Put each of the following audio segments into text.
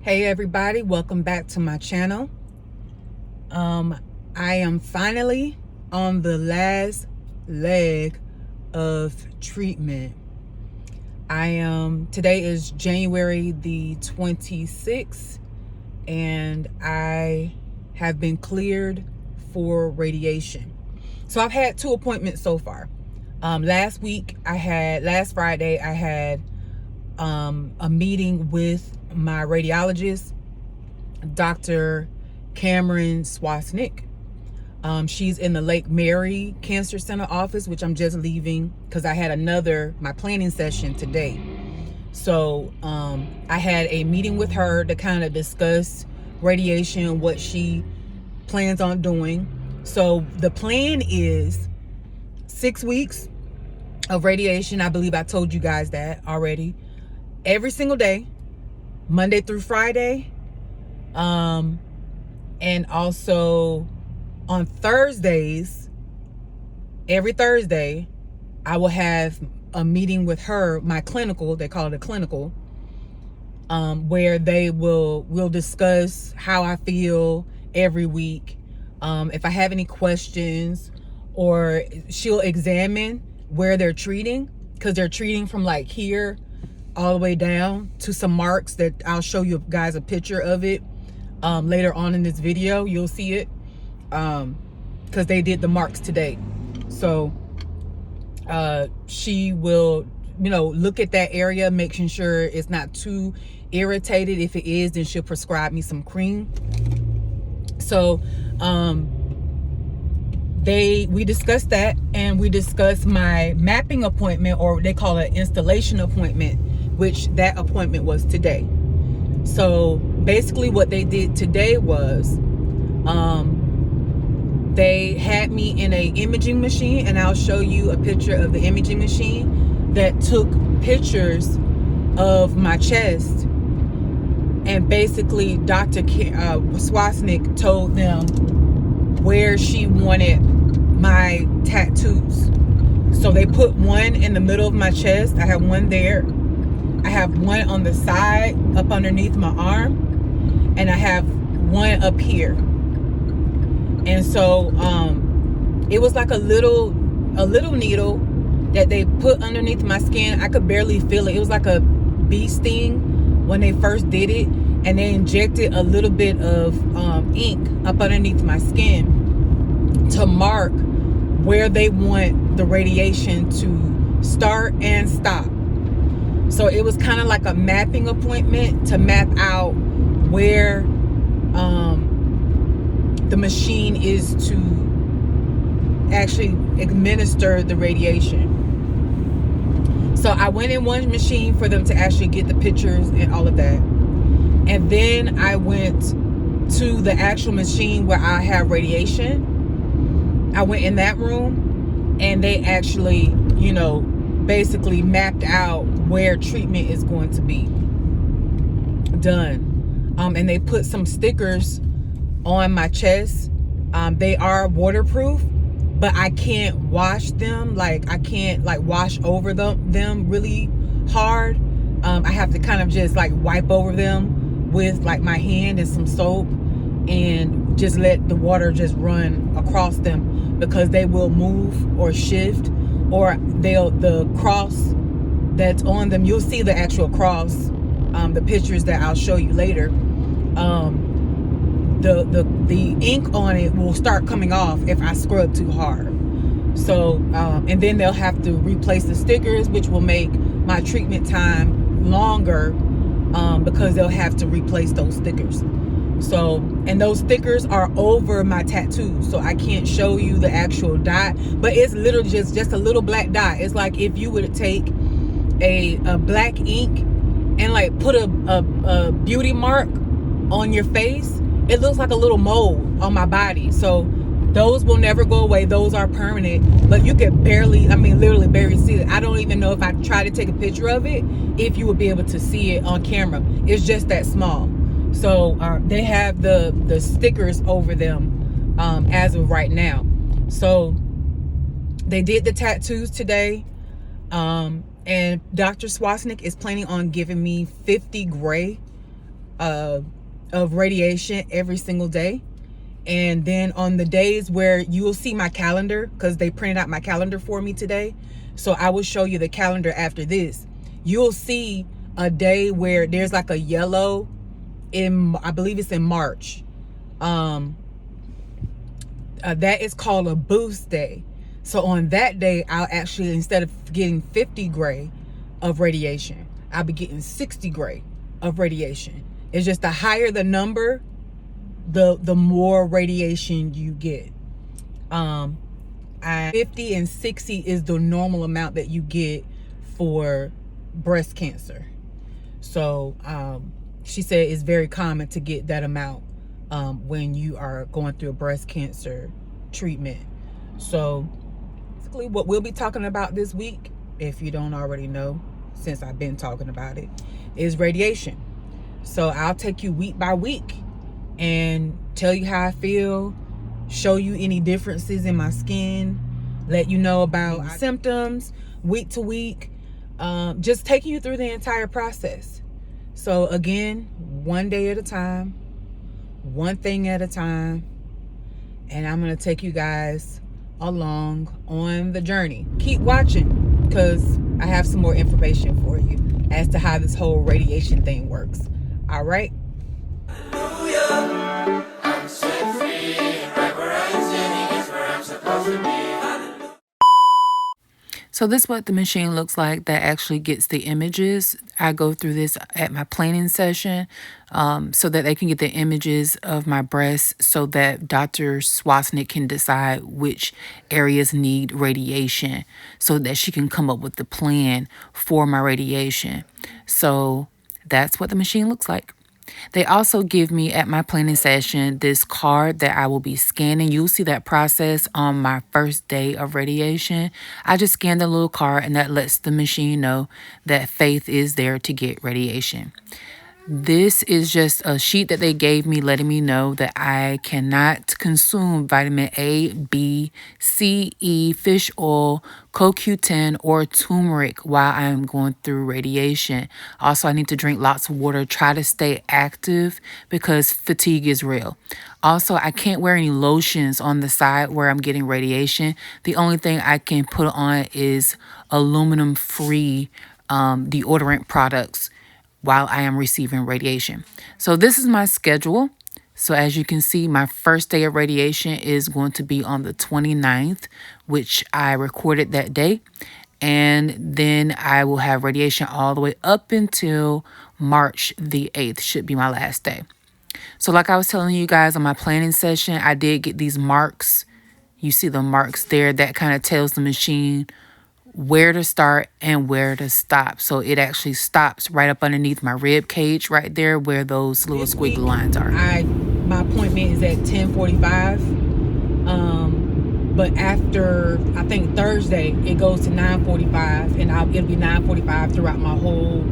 Hey everybody, welcome back to my channel. I am finally on the last leg of treatment. Today is January the 26th and I have been cleared for radiation. So I've had 2 appointments so far. Last Friday, I had a meeting with my radiologist, Dr. Cameron Swasnik. She's in the Lake Mary Cancer Center office, which I'm just leaving because I had my planning session today. So I had a meeting with her to kind of discuss radiation, what she plans on doing. So the plan is 6 weeks of radiation. I believe I told you guys that already. Every single day, Monday through Friday, and also on Thursdays, every Thursday, I will have a meeting with her, my clinical, they call it a clinical, where we'll discuss how I feel every week. If I have any questions, or she'll examine where they're treating, because they're treating from like here all the way down to some marks that I'll show you guys a picture of it later on in this video. You'll see it because they did the marks today. So she will, look at that area, making sure it's not too irritated. If it is, then she'll prescribe me some cream. So we discussed that, and we discussed my mapping appointment, or they call it installation appointment, which that appointment was today. So basically what they did today was they had me in a imaging machine, and I'll show you a picture of the imaging machine that took pictures of my chest. And basically Dr. Swasnik told them where she wanted my tattoos. So they put one in the middle of my chest. I have one there. I have one on the side up underneath my arm, and I have one up here. And so it was like a little needle that they put underneath my skin. I could barely feel it. It was like a bee sting when they first did it, and they injected a little bit of ink up underneath my skin to mark where they want the radiation to start and stop. So it was kind of like a mapping appointment to map out where the machine is to actually administer the radiation. So I went in one machine for them to actually get the pictures and all of that. And then I went to the actual machine where I have radiation. I went in that room, and they actually, basically mapped out where treatment is going to be done. And they put some stickers on my chest. They are waterproof, but I can't wash them. Like, I can't wash over them really hard. I have to kind of just wipe over them with my hand and some soap, and just let the water just run across them, because they will move or shift, or the cross that's on them, you'll see the actual cross, the pictures that I'll show you later. The ink on it will start coming off if I scrub too hard. So and then they'll have to replace the stickers, which will make my treatment time longer, because they'll have to replace those stickers. So, and those stickers are over my tattoos, so I can't show you the actual dot, but it's literally just a little black dot. It's like if you were to take a black ink and put a beauty mark on your face, it looks like a little mole on my body. So those will never go away. Those are permanent, but you could literally barely see it. I don't even know if I try to take a picture of it, if you would be able to see it on camera. It's just that small. So they have the stickers over them as of right now. So they did the tattoos today, and Dr. Swasnik is planning on giving me 50 gray of radiation every single day. And then on the days where you will see my calendar, because they printed out my calendar for me today, so I will show you the calendar after this. You'll see a day where there's like a yellow I believe it's in March. That is called a boost day. So on that day, I'll actually, instead of getting 50 gray of radiation, I'll be getting 60 gray of radiation. It's just the higher the number, the more radiation you get. 50 and 60 is the normal amount that you get for breast cancer. So she said it's very common to get that amount when you are going through a breast cancer treatment. So basically what we'll be talking about this week, if you don't already know, since I've been talking about it, is radiation. So I'll take you week by week and tell you how I feel, show you any differences in my skin, let you know about symptoms week to week, just taking you through the entire process. So again, one day at a time, one thing at a time, and I'm going to take you guys along on the journey. Keep watching, because I have some more information for you as to how this whole radiation thing works. All right? Hallelujah. I'm set free, and right where I'm sitting is where I'm supposed to be. So this is what the machine looks like that actually gets the images. I go through this at my planning session so that they can get the images of my breasts, so that Dr. Swasnik can decide which areas need radiation, so that she can come up with the plan for my radiation. So that's what the machine looks like. They also give me at my planning session this card that I will be scanning. You'll see that process on my first day of radiation. I just scan the little card, and that lets the machine know that Faith is there to get radiation. This is just a sheet that they gave me letting me know that I cannot consume vitamin A, B, C, E, fish oil, CoQ10, or turmeric while I am going through radiation. Also, I need to drink lots of water, try to stay active because fatigue is real. Also, I can't wear any lotions on the side where I'm getting radiation. The only thing I can put on is aluminum-free deodorant products while I am receiving radiation. So this is my schedule. So as you can see, my first day of radiation is going to be on the 29th, which I recorded that day. And then I will have radiation all the way up until March the 8th, should be my last day. So like I was telling you guys on my planning session, I did get these marks. You see the marks there. That kind of tells the machine where to start and where to stop. So it actually stops right up underneath my rib cage right there where those little squiggly lines are. My appointment is at 10:45. But after, I think Thursday, it goes to 9:45, and it'll be 9:45 throughout my whole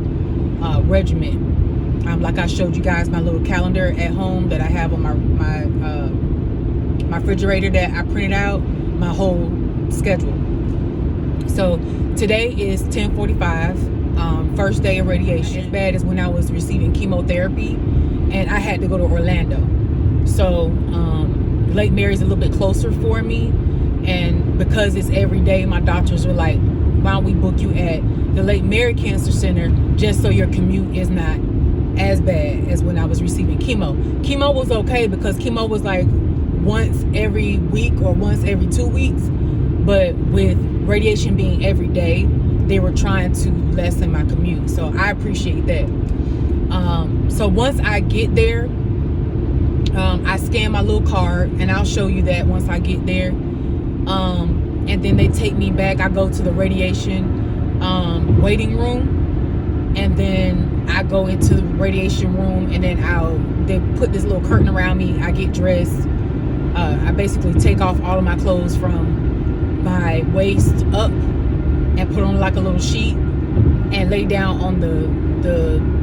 regimen. Like I showed you guys my little calendar at home that I have on my refrigerator that I printed out, my whole schedule. So today is 10:45, first day of radiation. As bad as when I was receiving chemotherapy and I had to go to Orlando. So Lake Mary's a little bit closer for me, and because it's every day, my doctors were like, why don't we book you at the Lake Mary Cancer Center just so your commute is not as bad as when I was receiving chemo. Chemo was okay because chemo was like once every week or once every 2 weeks, but with radiation being every day, they were trying to lessen my commute. So I appreciate that. So once I get there, I scan my little card, and I'll show you that once I get there. And then they take me back. I go to the radiation waiting room, and then I go into the radiation room, and then they put this little curtain around me. I get dressed. I basically take off all of my clothes from my waist up and put on like a little sheet and lay down on the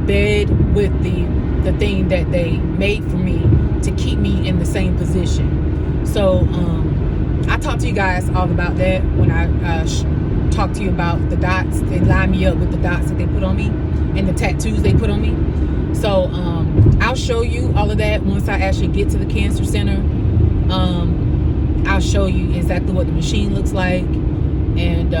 bed with the thing that they made for me to keep me in the same position. So I talked to you guys all about that when I talked to you about the dots. They line me up with the dots that they put on me and the tattoos they put on me. So I'll show you all of that once I actually get to the cancer center. I'll show you exactly what the machine looks like, and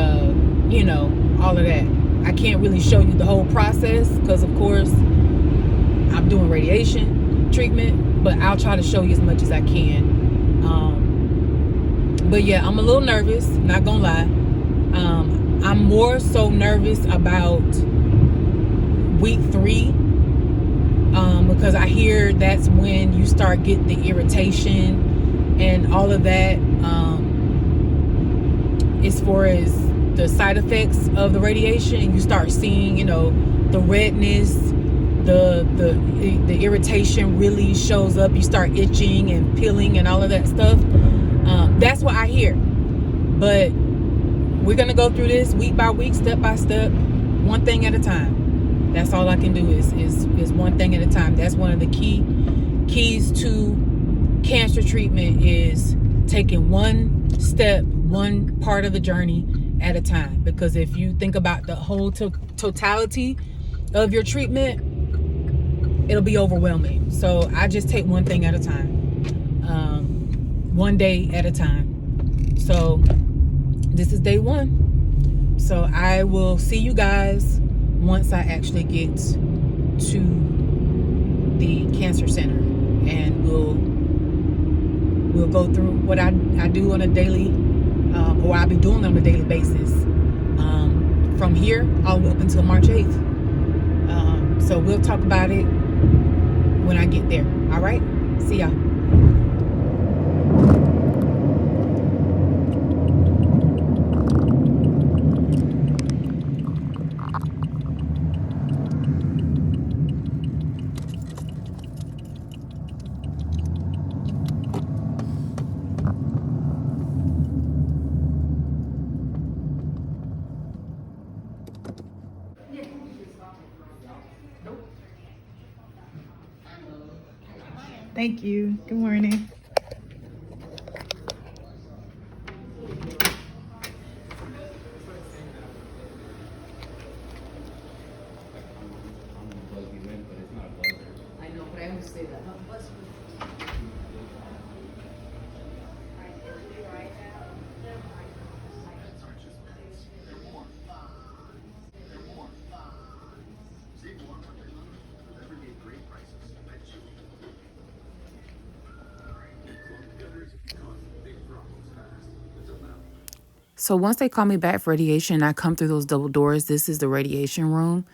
you know, all of that. I can't really show you the whole process because, of course, I'm doing radiation treatment, but I'll try to show you as much as I can. But yeah, I'm a little nervous, not gonna lie. I'm more so nervous about week 3, because I hear that's when you start getting the irritation and all of that, as far as the side effects of the radiation. You start seeing, you know, the redness, the irritation really shows up. You start itching and peeling and all of that stuff. That's what I hear. But we're gonna go through this week by week, step by step, one thing at a time. That's all I can do is one thing at a time. That's one of the keys to cancer treatment, is taking one step, one part of the journey at a time. Because if you think about the whole totality of your treatment, it'll be overwhelming. So I just take one thing at a time, one day at a time. So this is day 1. So I will see you guys once I actually get to the cancer center, and we'll go through what I do on a daily, or I'll be doing on a daily basis, from here all the way up until March 8th. So we'll talk about it when I get there. All right, see y'all. Thank you. Good morning. I know, but I always say that. So once they call me back for radiation, I come through those double doors. This is the radiation room.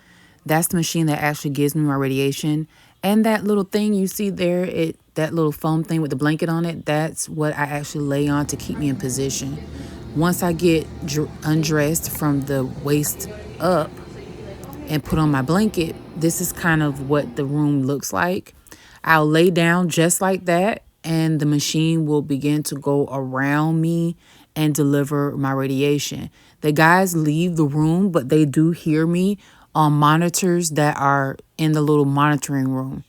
That's the machine that actually gives me my radiation. And that little thing you see there, that little foam thing with the blanket on it, that's what I actually lay on to keep me in position. Once I get undressed from the waist up and put on my blanket, this is kind of what the room looks like. I'll lay down just like that, and the machine will begin to go around me and deliver my radiation. The guys leave the room, but they do hear me on monitors that are in the little monitoring room.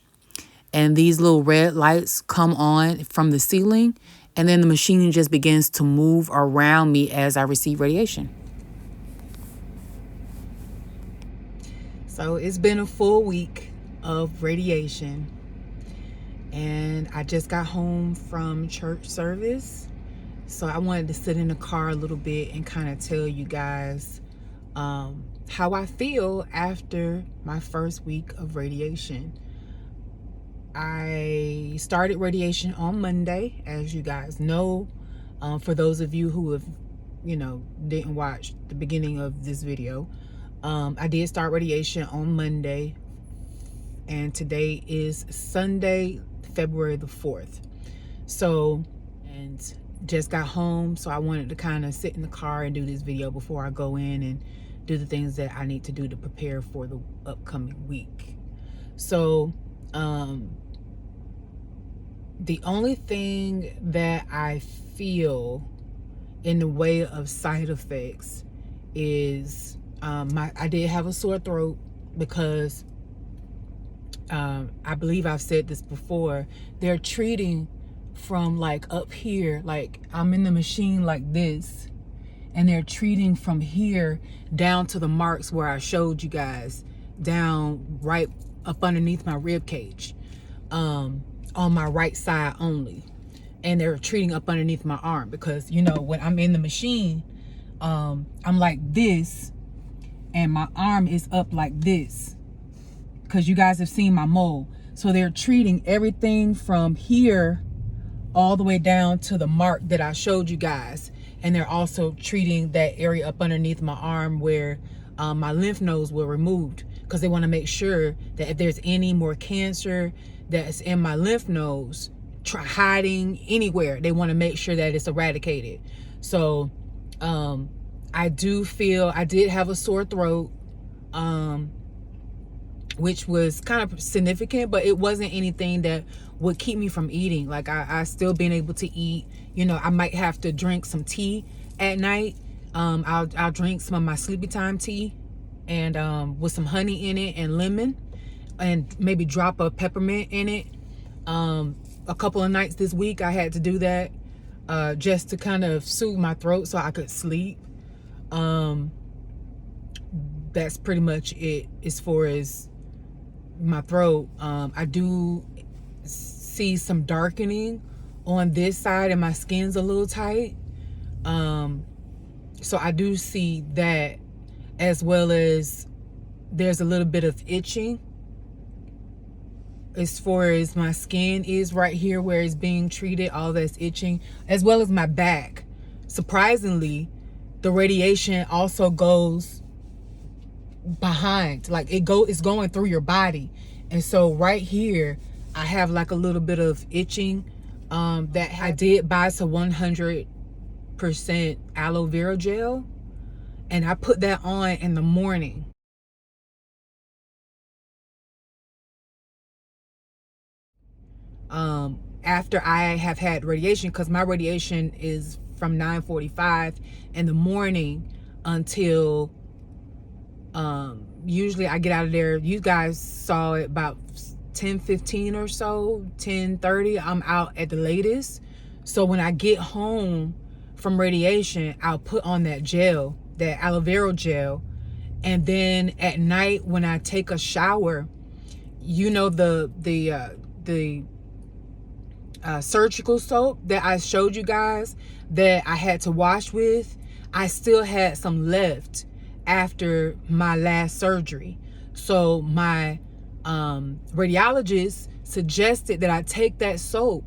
And these little red lights come on from the ceiling, and then the machine just begins to move around me as I receive radiation. So it's been a full week of radiation, and I just got home from church service. So I wanted to sit in the car a little bit and kind of tell you guys how I feel after my first week of radiation. I started radiation on Monday, as you guys know. For those of you who have, didn't watch the beginning of this video, I did start radiation on Monday, and today is Sunday, February the 4th. So, and just got home, so I wanted to kind of sit in the car and do this video before I go in and do the things that I need to do to prepare for the upcoming week. So the only thing that I feel in the way of side effects is I did have a sore throat, because I believe I've said this before, they're treating from like up here, like I'm in the machine like this, and they're treating from here down to the marks where I showed you guys, down right up underneath my rib cage. on my right side only, and they're treating up underneath my arm, because you know when I'm in the machine, I'm like this and my arm is up like this, because you guys have seen my mole. So they're treating everything from here all the way down to the mark that I showed you guys, and they're also treating that area up underneath my arm where my lymph nodes were removed, because they want to make sure that if there's any more cancer that's in my lymph nodes hiding anywhere, they want to make sure that it's eradicated. So I do feel I did have a sore throat, which was kind of significant, but it wasn't anything that would keep me from eating. Like I still been able to eat. You know, I might have to drink some tea at night. I'll drink some of my sleepy time tea, and with some honey in it and lemon, and maybe drop a peppermint in it. A couple of nights this week I had to do that, just to kind of soothe my throat so I could sleep. That's pretty much it as far as my throat. I do see some darkening on this side, and my skin's a little tight. So I do see that, as well as there's a little bit of itching as far as my skin is right here where it's being treated. All that's itching, as well as my back. Surprisingly, the radiation also goes behind, like it's going through your body. And so right here I have like a little bit of itching. That I did buy some 100% aloe vera gel, and I put that on in the morning. After I have had radiation, because my radiation is from 9:45 in the morning until usually I get out of there, you guys saw it, about 10:15 or so, 10:30 I'm out at the latest. So when I get home from radiation, I'll put on that gel, that aloe vera gel. And then at night when I take a shower, you know, the surgical soap that I showed you guys that I had to wash with, I still had some left after my last surgery. So my radiologist suggested that I take that soap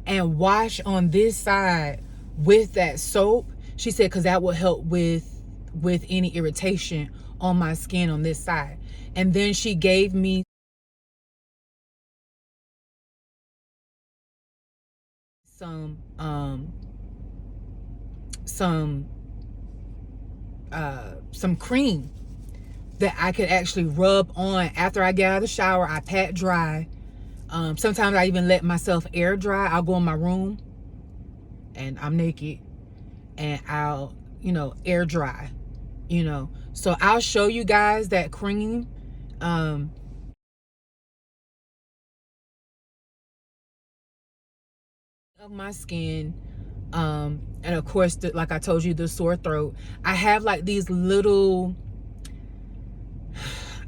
and wash on this side with that soap. She said because that will help with any irritation on my skin on this side. And then she gave me some cream that I could actually rub on after I get out of the shower. I pat dry. Sometimes I even let myself air dry. I'll go in my room and I'm naked and I'll, you know, air dry, you know. So I'll show you guys that cream. Of my skin, and of course, like I told you, the sore throat. I have like these little,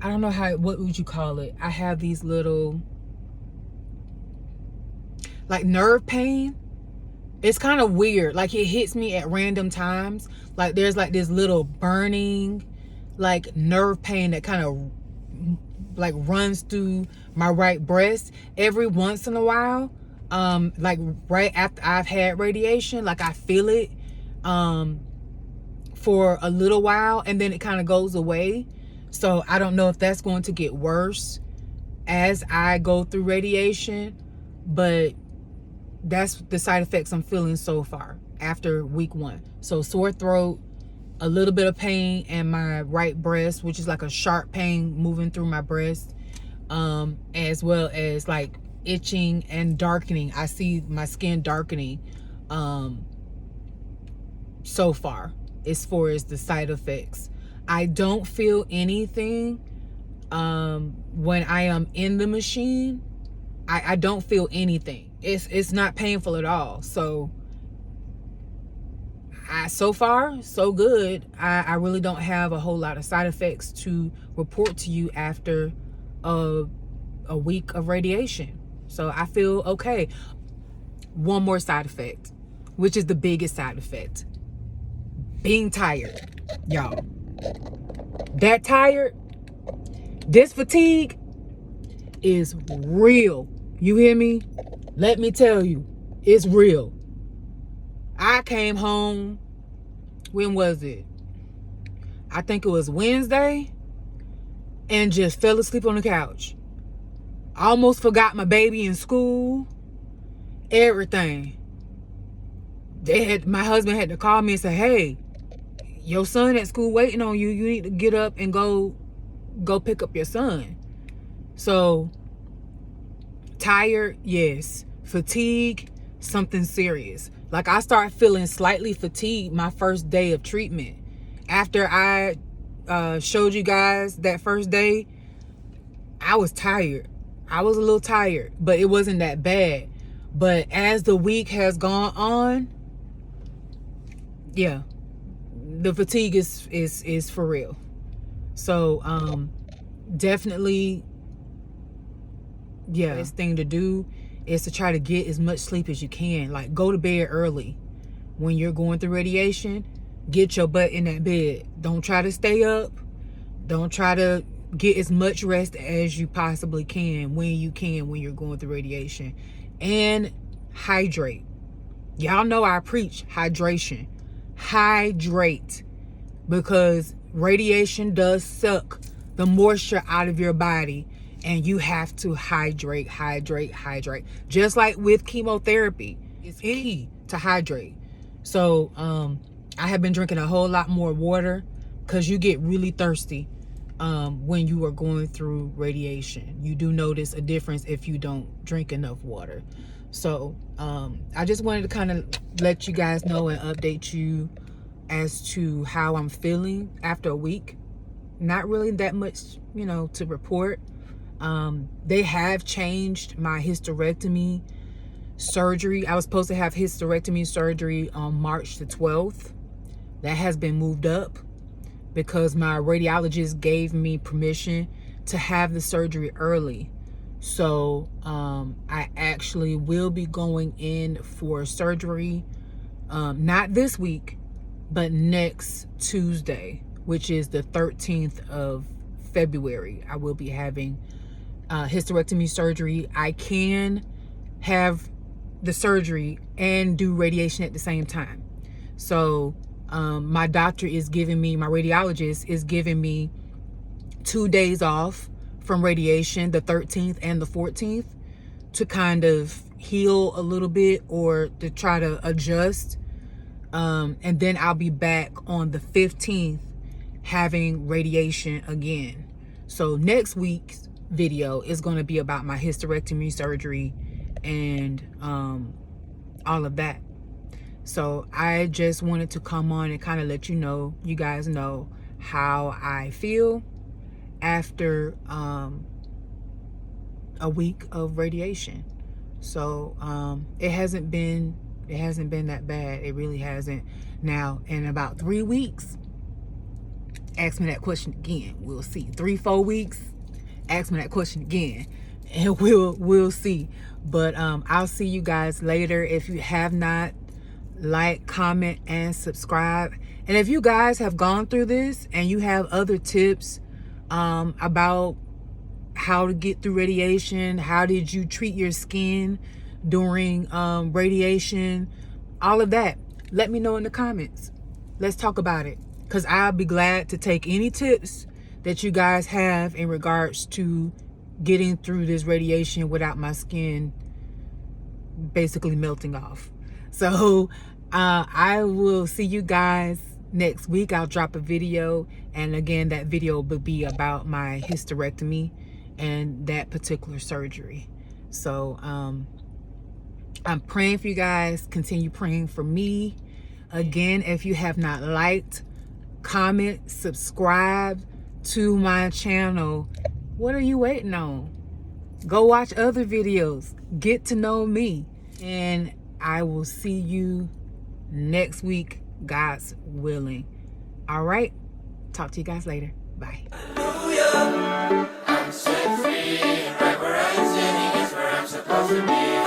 I don't know what would you call it? I have these little like nerve pain. It's kind of weird. Like it hits me at random times. Like there's like this little burning like nerve pain that kind of like runs through my right breast every once in a while. Like right after I've had radiation, like I feel it for a little while, and then it kind of goes away. So I don't know if that's going to get worse as I go through radiation, but that's the side effects I'm feeling so far after week 1. So sore throat, a little bit of pain in my right breast, which is like a sharp pain moving through my breast, as well as like itching and darkening. I see my skin darkening so far as far as the side effects. I don't feel anything when I am in the machine. I don't feel anything. It's not painful at all. So so far so good. I really don't have a whole lot of side effects to report to you after a week of radiation. So I feel okay. One more side effect, which is the biggest side effect. Being tired, y'all. That tired, this fatigue is real. You hear me? Let me tell you, it's real. I came home, when was it? I think it was Wednesday, and just fell asleep on the couch. I almost forgot my baby in school. Everything. My husband had to call me and say, hey, your son at school waiting on you. You need to get up and go pick up your son. So, tired, yes. Fatigue, something serious. Like, I started feeling slightly fatigued my first day of treatment. After I showed you guys that first day, I was tired. I was a little tired, but it wasn't that bad. But as the week has gone on, yeah, the fatigue is for real. So definitely, yeah, best thing to do is to try to get as much sleep as you can. Like, go to bed early. When you're going through radiation, get your butt in that bed. Don't try to stay up. Don't try to get as much rest as you possibly can when you're going through radiation. And hydrate. Y'all know I preach hydration. Hydrate, because radiation does suck the moisture out of your body, and you have to hydrate. Just like with chemotherapy, it's key to hydrate. So I have been drinking a whole lot more water, because you get really thirsty when you are going through radiation. You do notice a difference if you don't drink enough water. So I just wanted to kind of let you guys know and update you as to how I'm feeling after a week. Not really that much, to report. They have changed my hysterectomy surgery. I was supposed to have hysterectomy surgery on March the 12th. That has been moved up because my radiologist gave me permission to have the surgery early. So I actually will be going in for surgery, not this week, but next Tuesday, which is the 13th of February. I will be having hysterectomy surgery. I can have the surgery and do radiation at the same time. So my radiologist is giving me 2 days off from radiation, the 13th and the 14th, to kind of heal a little bit or to try to adjust. And then I'll be back on the 15th having radiation again. So next week's video is going to be about my hysterectomy surgery and all of that. So I just wanted to come on and kind of let you guys know how I feel after a week of radiation. So it hasn't been that bad. It really hasn't. Now, in about 3 weeks, ask me that question again. We'll see. 3-4 weeks, ask me that question again, and we'll see. But I'll see you guys later. If you have not, like, comment, and subscribe. And if you guys have gone through this and you have other tips about how to get through radiation, how did you treat your skin during radiation, all of that, let me know in the comments. Let's talk about it, because I'll be glad to take any tips that you guys have in regards to getting through this radiation without my skin basically melting off. So I will see you guys next week. I'll drop a video, and again, that video will be about my hysterectomy and that particular surgery. So I'm praying for you guys. Continue praying for me. Again, if you have not liked, comment, subscribe to my channel, what are you waiting on? Go watch other videos. Get to know me. And I will see you next week, God's willing. All right. Talk to you guys later. Bye. I'm set free, right where I'm sitting is where I'm supposed to be. wasn't me.